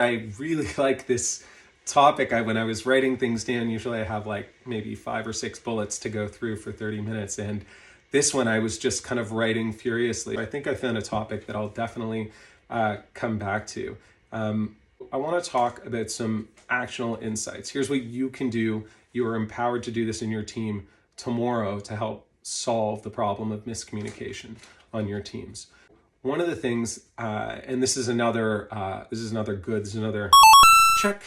I really like this topic. When I was writing things down, usually I have like maybe 5 or 6 bullets to go through for 30 minutes. And this one, I was just kind of writing furiously. I think I found a topic that I'll definitely come back to. I want to talk about some actionable insights. Here's what you can do. You are empowered to do this in your team tomorrow to help solve the problem of miscommunication on your teams. One of the things, and this is another check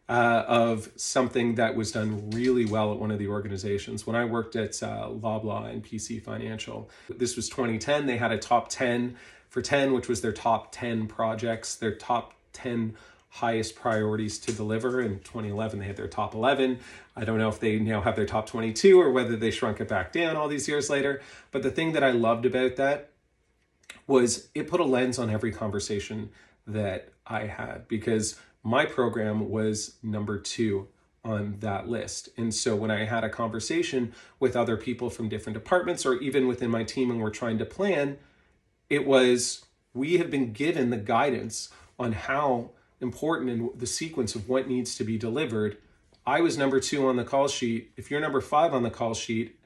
of something that was done really well at one of the organizations. When I worked at Loblaw and PC Financial, this was 2010. They had a top 10 for 10, which was their top 10 projects, their top 10 highest priorities to deliver. In 2011, they had their top 11. I don't know if they now have their top 22 or whether they shrunk it back down all these years later. But the thing that I loved about that was it put a lens on every conversation that I had, because my program was number 2 on that list. And so when I had a conversation with other people from different departments or even within my team and we're trying to plan, it was, we have been given the guidance on how important and the sequence of what needs to be delivered. I was number 2 on the call sheet. If you're number 5 on the call sheet,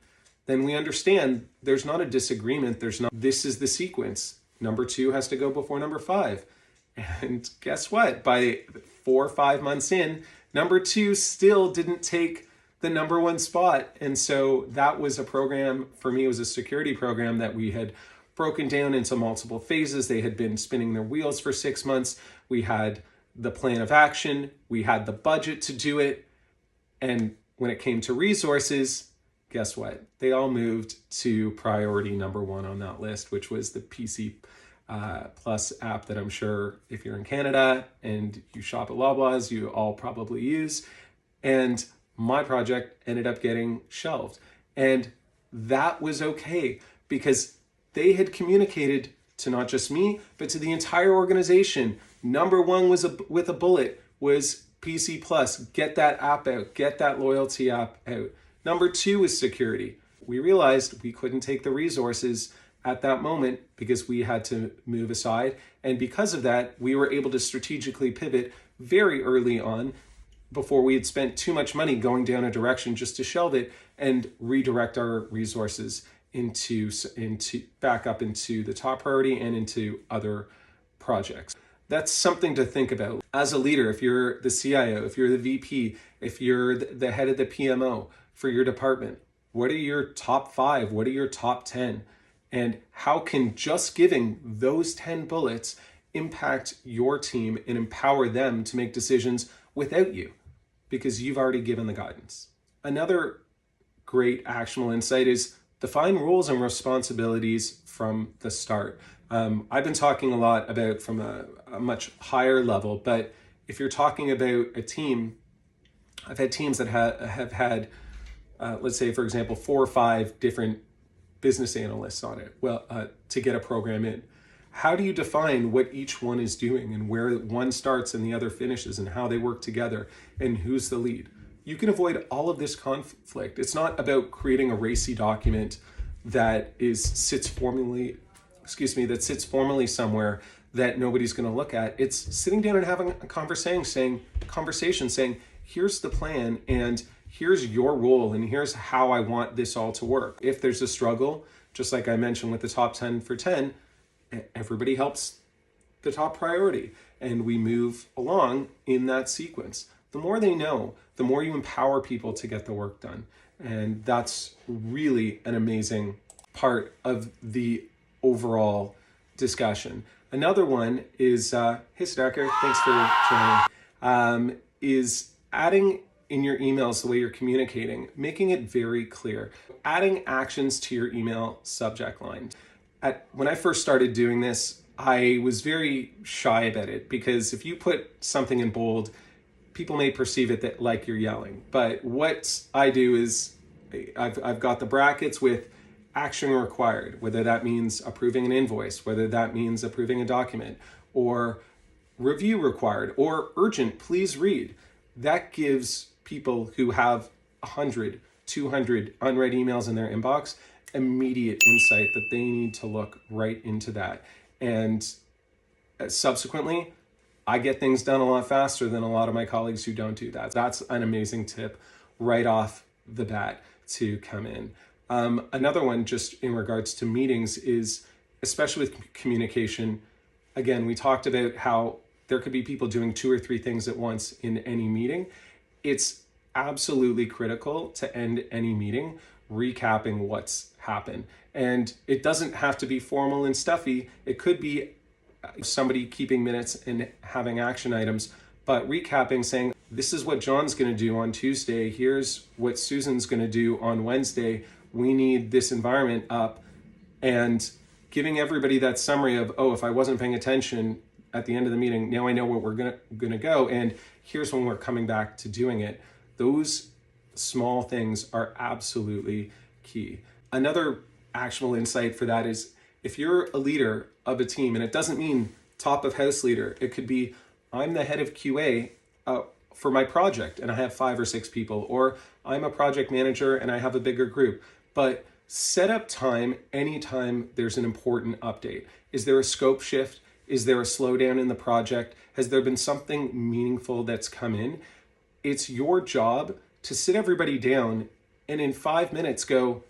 then we understand there's not a disagreement. This is the sequence. Number 2 has to go before number 5. And guess what? By 4 or 5 months in, number 2 still didn't take the number 1 spot. And so that was a program, for me, it was a security program that we had broken down into multiple phases. They had been spinning their wheels for 6 months. We had the plan of action. We had the budget to do it. And when it came to resources, guess what? They all moved to priority number 1 on that list, which was the PC Plus app that I'm sure if you're in Canada and you shop at Loblaws, you all probably use. And my project ended up getting shelved. And that was okay because they had communicated to not just me, but to the entire organization. Number 1 was with a bullet was PC Plus. Get that app out. Get that loyalty app out. Number 2 is security. We realized we couldn't take the resources at that moment because we had to move aside. And because of that, we were able to strategically pivot very early on before we had spent too much money going down a direction just to shelve it and redirect our resources into back up into the top priority and into other projects. That's something to think about. As a leader, if you're the CIO, if you're the VP, if you're the head of the PMO for your department, what are your top 5? What are your top 10? And how can just giving those 10 bullets impact your team and empower them to make decisions without you? Because you've already given the guidance. Another great actionable insight is define roles and responsibilities from the start. I've been talking a lot about from a much higher level, but if you're talking about a team, I've had teams that have had, let's say, for example, 4 or 5 different business analysts on it, to get a program in. How do you define what each one is doing and where one starts and the other finishes and how they work together and who's the lead? You can avoid all of this conflict. It's not about creating a racy document that sits formally somewhere that nobody's going to look at. It's sitting down and having a conversation saying, here's the plan and here's your role and here's how I want this all to work. If there's a struggle, just like I mentioned with the top 10 for 10, everybody helps the top priority and we move along in that sequence. The more they know, the more you empower people to get the work done. And that's really an amazing part of the overall discussion. Another one is, hey Stacker, thanks for joining, is adding in your emails the way you're communicating, making it very clear, adding actions to your email subject line. When I first started doing this, I was very shy about it because if you put something in bold, people may perceive it that like you're yelling. But what I do is I've got the brackets with action required, whether that means approving an invoice, whether that means approving a document, or review required, or urgent, please read. That gives people who have 100, 200 unread emails in their inbox immediate insight that they need to look right into that. And subsequently, I get things done a lot faster than a lot of my colleagues who don't do that. That's an amazing tip right off the bat to come in. Another one, just in regards to meetings, is especially with communication. Again, we talked about how there could be people doing 2 or 3 things at once in any meeting. It's absolutely critical to end any meeting recapping what's happened. And it doesn't have to be formal and stuffy. It could be somebody keeping minutes and having action items, but recapping, saying, this is what John's going to do on Tuesday. Here's what Susan's going to do on Wednesday. We need this environment up, and giving everybody that summary of, oh, if I wasn't paying attention at the end of the meeting, now I know where we're going to go, and here's when we're coming back to doing it. Those small things are absolutely key. Another actionable insight for that is, if you're a leader of a team, and it doesn't mean top of house leader, it could be, I'm the head of QA for my project and I have 5 or 6 people, or I'm a project manager and I have a bigger group. But set up time anytime there's an important update. Is there a scope shift? Is there a slowdown in the project? Has there been something meaningful that's come in? It's your job to sit everybody down and in 5 minutes go,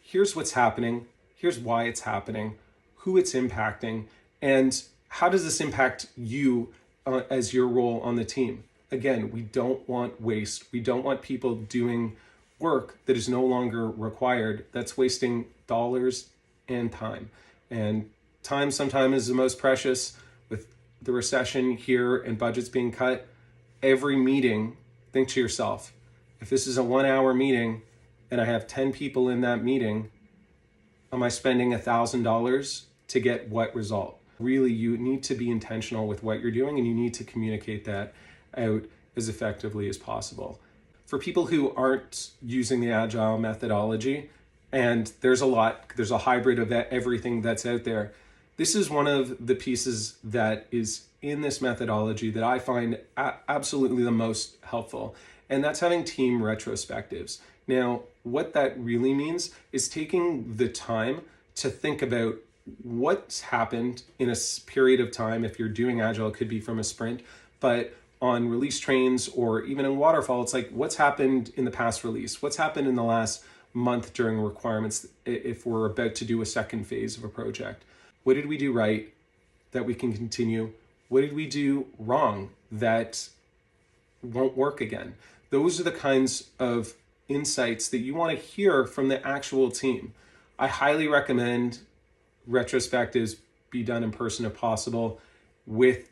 here's what's happening, here's why it's happening, who it's impacting, and how does this impact you as your role on the team. Again, we don't want waste. We don't want people doing work that is no longer required, that's wasting dollars and time. And time sometimes is the most precious. With the recession here and budgets being cut, every meeting, think to yourself, if this is a 1-hour meeting and I have 10 people in that meeting, am I spending $1,000 to get what result? Really, you need to be intentional with what you're doing, and you need to communicate that out as effectively as possible. For people who aren't using the Agile methodology, and there's a hybrid of everything that's out there, this is one of the pieces that is in this methodology that I find absolutely the most helpful, and that's having team retrospectives. Now, what that really means is taking the time to think about what's happened in a period of time. If you're doing Agile, it could be from a sprint, but on release trains or even in waterfall, it's like, what's happened in the past release? What's happened in the last month during requirements if we're about to do a second phase of a project? What did we do right that we can continue? What did we do wrong that won't work again? Those are the kinds of insights that you want to hear from the actual team. I highly recommend retrospectives be done in person if possible, with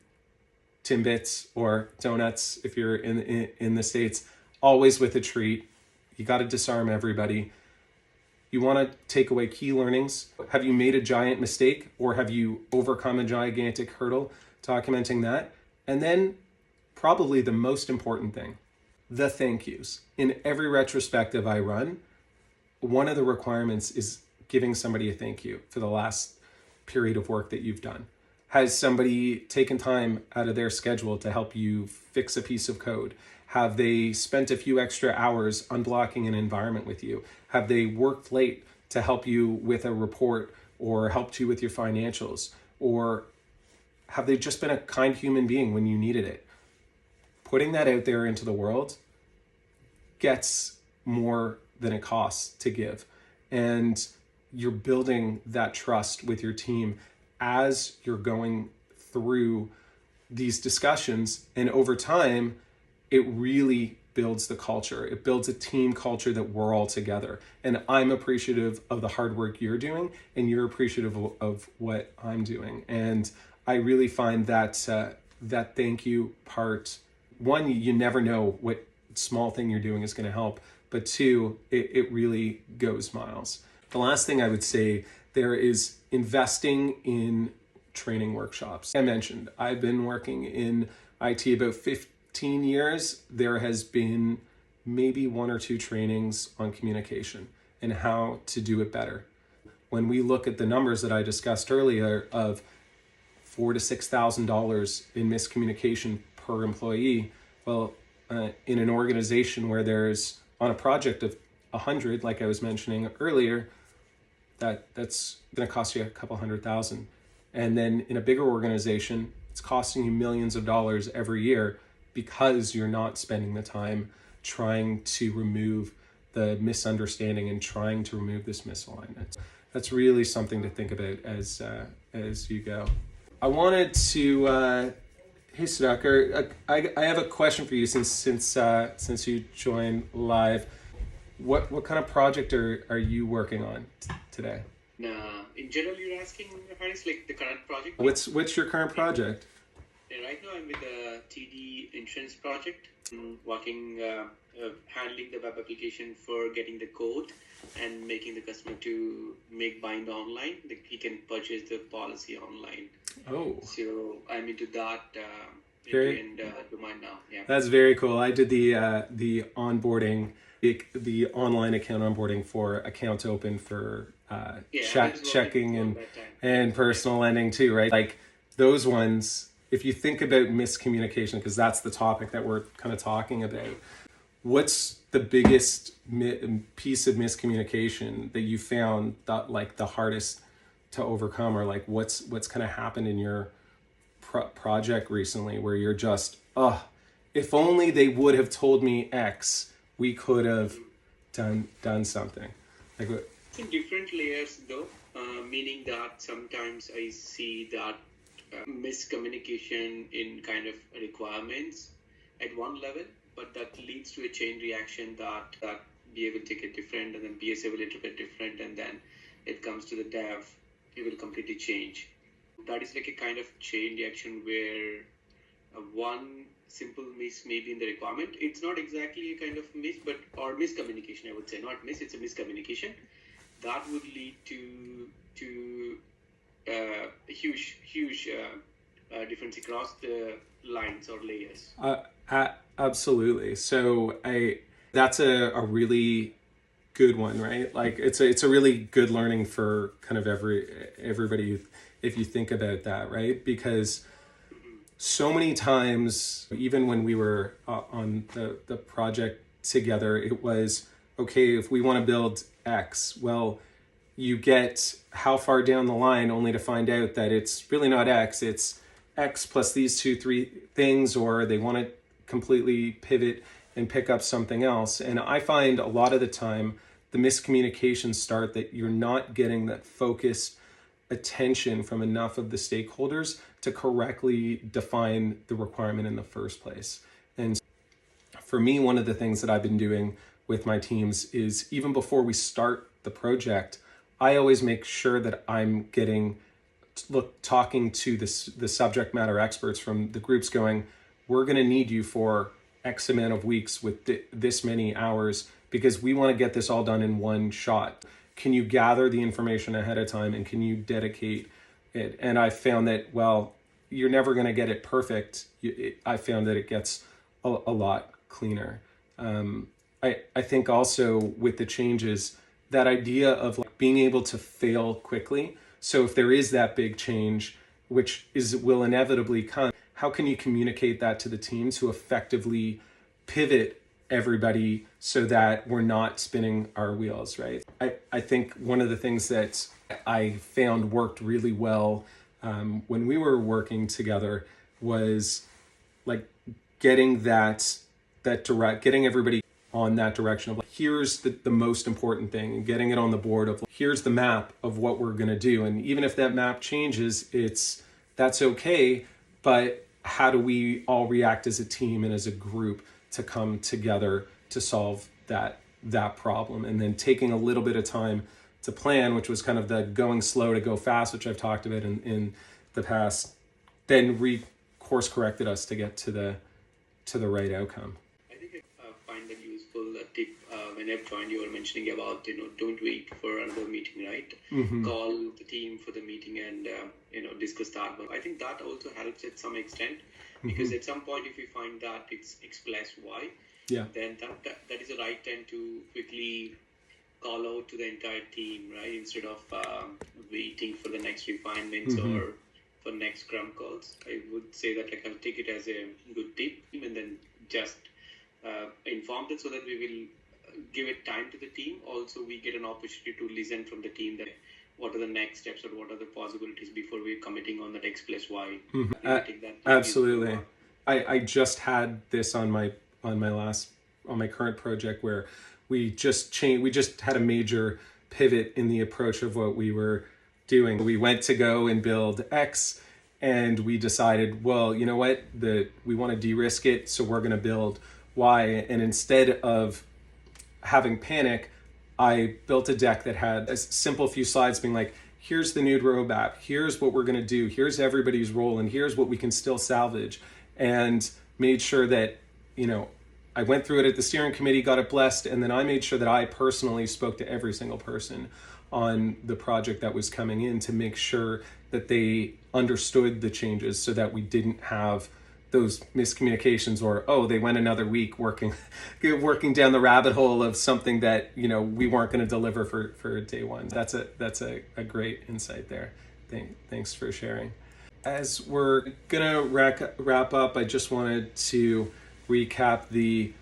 Timbits or donuts if you're in the States, always with a treat. You got to disarm everybody. You want to take away key learnings. Have you made a giant mistake, or have you overcome a gigantic hurdle? Documenting that. And then probably the most important thing, the thank yous. In every retrospective I run, one of the requirements is giving somebody a thank you for the last period of work that you've done. Has somebody taken time out of their schedule to help you fix a piece of code? Have they spent a few extra hours unblocking an environment with you? Have they worked late to help you with a report or helped you with your financials? Or have they just been a kind human being when you needed it? Putting that out there into the world gets more than it costs to give. And you're building that trust with your team as you're going through these discussions. And over time, it really builds the culture. It builds a team culture that we're all together. And I'm appreciative of the hard work you're doing, and you're appreciative of what I'm doing. And I really find that that thank you part, one, you never know what small thing you're doing is going to help, but two, it really goes miles. The last thing I would say there is investing in training workshops. I mentioned I've been working in IT about 15 years. There has been maybe 1 or 2 trainings on communication and how to do it better. When we look at the numbers that I discussed earlier of $4,000 to $6,000 in miscommunication per employee, well, in an organization where there's, on a project of 100, like I was mentioning earlier, that's going to cost you a couple $100,000. And then in a bigger organization, it's costing you millions of dollars every year because you're not spending the time trying to remove the misunderstanding and trying to remove this misalignment. That's really something to think about as you go. I wanted to hey Sudhakar, I have a question for you since you joined live. What kind of project are you working on today? In general, you're asking, Harris, like the current project? What's your current project? Right now, I'm with the TD insurance project, working, handling the web application for getting the code and making the customer to make bind online. He can purchase the policy online. Oh. So I'm into that domain now. Yeah. That's very cool. I did the onboarding, the online account onboarding for account open for checking and personal lending too, right? Like those ones, if you think about miscommunication, because that's the topic that we're kind of talking about, what's the biggest piece of miscommunication that you found that like the hardest to overcome, or like what's kind of happened in your project recently where you're just, if only they would have told me X, we could have done something. Like what? In different layers though, meaning that sometimes I see that miscommunication in kind of requirements at one level, but that leads to a chain reaction that BA will take it different, and then BSA will interpret different, and then it comes to the dev, it will completely change. That is like a kind of chain reaction where one simple miss maybe in the requirement, it's not exactly a kind of miss, or miscommunication, I would say, not miss, it's a miscommunication. That would lead to huge difference across the lines or layers. Absolutely. So that's a really good one, right? Like it's a really good learning for kind of everybody if you think about that, right? Because so many times, even when we were on the project together, it was, okay, if we want to build X, well, you get how far down the line only to find out that it's really not X, it's X plus these 2-3 things, or they want to completely pivot and pick up something else. And I find a lot of the time the miscommunications start that you're not getting that focused attention from enough of the stakeholders to correctly define the requirement in the first place. And for me, one of the things that I've been doing with my teams is, even before we start the project, I always make sure that I'm talking to the subject matter experts from the groups, going, we're going to need you for X amount of weeks with this many hours, because we want to get this all done in one shot. Can you gather the information ahead of time, and can you dedicate it? And I found that, well, you're never going to get it perfect. I found that it gets a lot cleaner. I think also with the changes, that idea of like being able to fail quickly. So if there is that big change, which will inevitably come, how can you communicate that to the team to effectively pivot everybody so that we're not spinning our wheels, right? I think one of the things that I found worked really well when we were working together was like getting getting everybody on that direction of like, here's the most important thing, and getting it on the board of like, here's the map of what we're going to do. And even if that map changes, that's okay. But how do we all react as a team and as a group to come together to solve that problem? And then taking a little bit of time to plan, which was kind of the going slow to go fast, which I've talked about in the past, then course corrected us to get to the right outcome. I think I find that useful tip when I've joined. You were mentioning about don't wait for another meeting, right? Mm-hmm. Call the team for the meeting and discuss that. But I think that also helps at some extent, because at some point, if you find that it's X plus Y, then that is the right time to quickly call out to the entire team, right? Instead of waiting for the next refinements or for next scrum calls. I would say that I can take it as a good tip, and then just inform them so that we will give it time to the team. Also, we get an opportunity to listen from the team that what are the next steps or what are the possibilities before we're committing on that X plus Y. Absolutely. I just had this on my current project where we just had a major pivot in the approach of what we were doing. We went to go and build X, and we decided, well, you know what, we want to de-risk it, so we're going to build Y. And instead of having panic, I built a deck that had a simple few slides being like, here's the new roadmap, here's what we're going to do, here's everybody's role, and here's what we can still salvage. And made sure that, I went through it at the steering committee, got it blessed, and then I made sure that I personally spoke to every single person on the project that was coming in to make sure that they understood the changes so that we didn't have those miscommunications or, oh, they went another week working down the rabbit hole of something that, we weren't going to deliver for day one. That's a great insight there. Thanks for sharing. As we're gonna wrap up, I just wanted to recap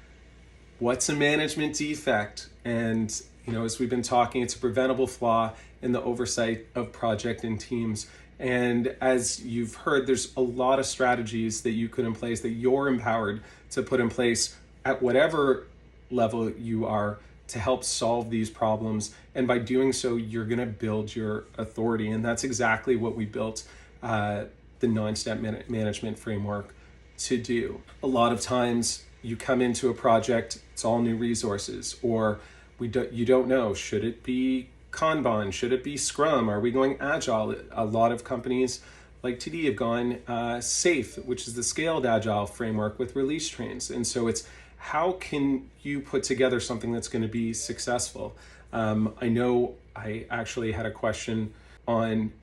what's a management defect. And as we've been talking, it's a preventable flaw in the oversight of project and teams. And as you've heard, there's a lot of strategies that you put in place, that you're empowered to put in place at whatever level you are, to help solve these problems. And by doing so, you're going to build your authority. And that's exactly what we built the 9-step management framework to do. A lot of times you come into a project, it's all new resources, or you don't know, should it be Kanban? Should it be Scrum? Are we going Agile? A lot of companies like TD have gone SAFe, which is the scaled Agile framework with release trains. And so it's, how can you put together something that's going to be successful? I know I actually had a question on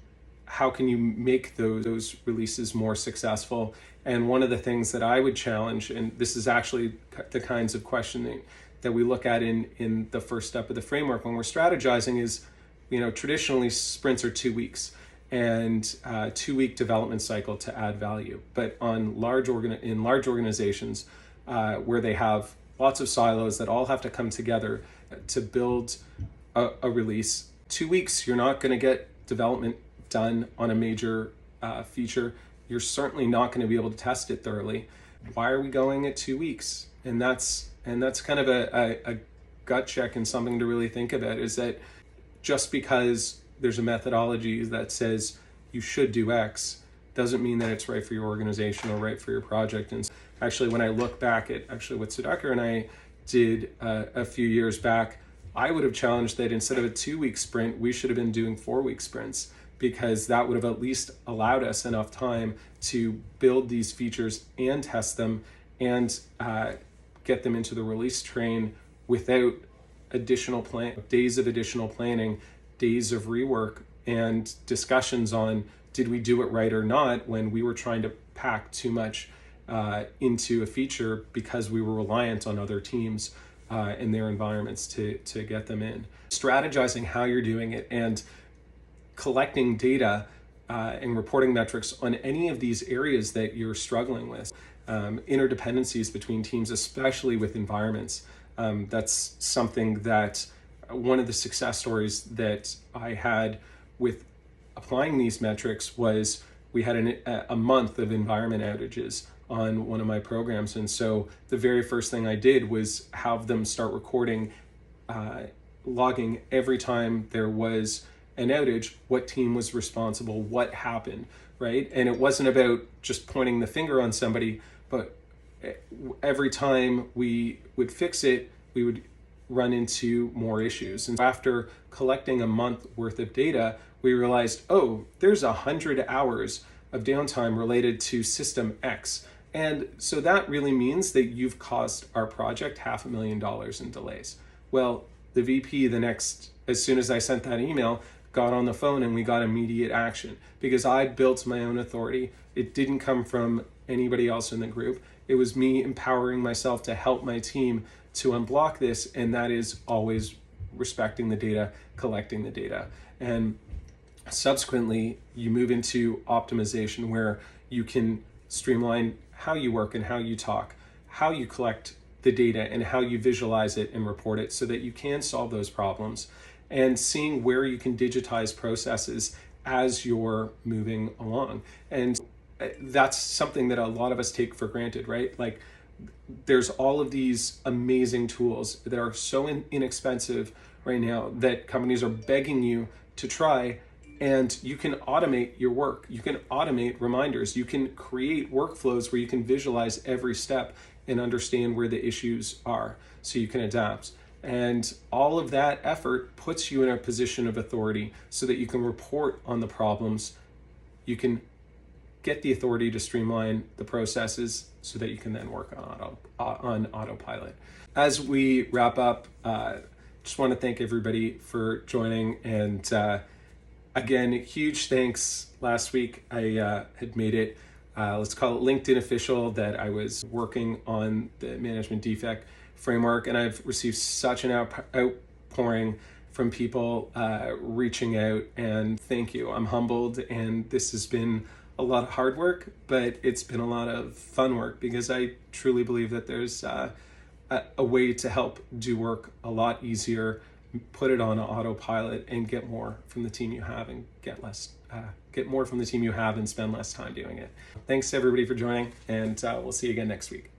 how can you make those releases more successful? And one of the things that I would challenge, and this is actually the kinds of questioning that we look at in the first step of the framework when we're strategizing, is, traditionally sprints are 2 weeks and 2-week development cycle to add value. But in large organizations where they have lots of silos that all have to come together to build a release, 2 weeks, you're not going to get development done on a major feature. You're certainly not going to be able to test it thoroughly. Why are we going at 2 weeks? And that's kind of a gut check and something to really think about, is that just because there's a methodology that says you should do X doesn't mean that it's right for your organization or right for your project. And actually, when I look back at what Sudhakar and I did a few years back, I would have challenged that instead of a 2-week sprint, we should have been doing 4-week sprints, because that would have at least allowed us enough time to build these features and test them and get them into the release train without days of additional planning, days of rework, and discussions on did we do it right or not, when we were trying to pack too much into a feature because we were reliant on other teams in their environments to get them in. Strategizing how you're doing it and collecting data and reporting metrics on any of these areas that you're struggling with. Interdependencies between teams, especially with environments. That's something that one of the success stories that I had with applying these metrics was we had a month of environment outages on one of my programs. And so the very first thing I did was have them start recording, logging every time there was an outage, what team was responsible, what happened, right? And it wasn't about just pointing the finger on somebody, but every time we would fix it, we would run into more issues. And after collecting a month worth of data, we realized, oh, there's 100 hours of downtime related to system X. And so that really means that you've cost our project $500,000 in delays. Well, the VP as soon as I sent that email, got on the phone and we got immediate action, because I built my own authority. It didn't come from anybody else in the group. It was me empowering myself to help my team to unblock this, and that is always respecting the data, collecting the data. And subsequently, you move into optimization, where you can streamline how you work and how you talk, how you collect the data and how you visualize it and report it so that you can solve those problems. and seeing where you can digitize processes as you're moving along. And that's something that a lot of us take for granted, right? Like, there's all of these amazing tools that are so inexpensive right now that companies are begging you to try, and you can automate your work. You can automate reminders. You can create workflows where you can visualize every step and understand where the issues are so you can adapt. And all of that effort puts you in a position of authority so that you can report on the problems. You can get the authority to streamline the processes so that you can then work on autopilot. As we wrap up, just want to thank everybody for joining. And again, huge thanks. Last week I had made it, let's call it LinkedIn official, that I was working on the management defect framework, and I've received such an outpouring from people reaching out, and thank you. I'm humbled, and this has been a lot of hard work, but it's been a lot of fun work, because I truly believe that there's a way to help do work a lot easier, put it on autopilot, and get more from the team you have, and get more from the team you have and spend less time doing it. Thanks everybody for joining, and we'll see you again next week.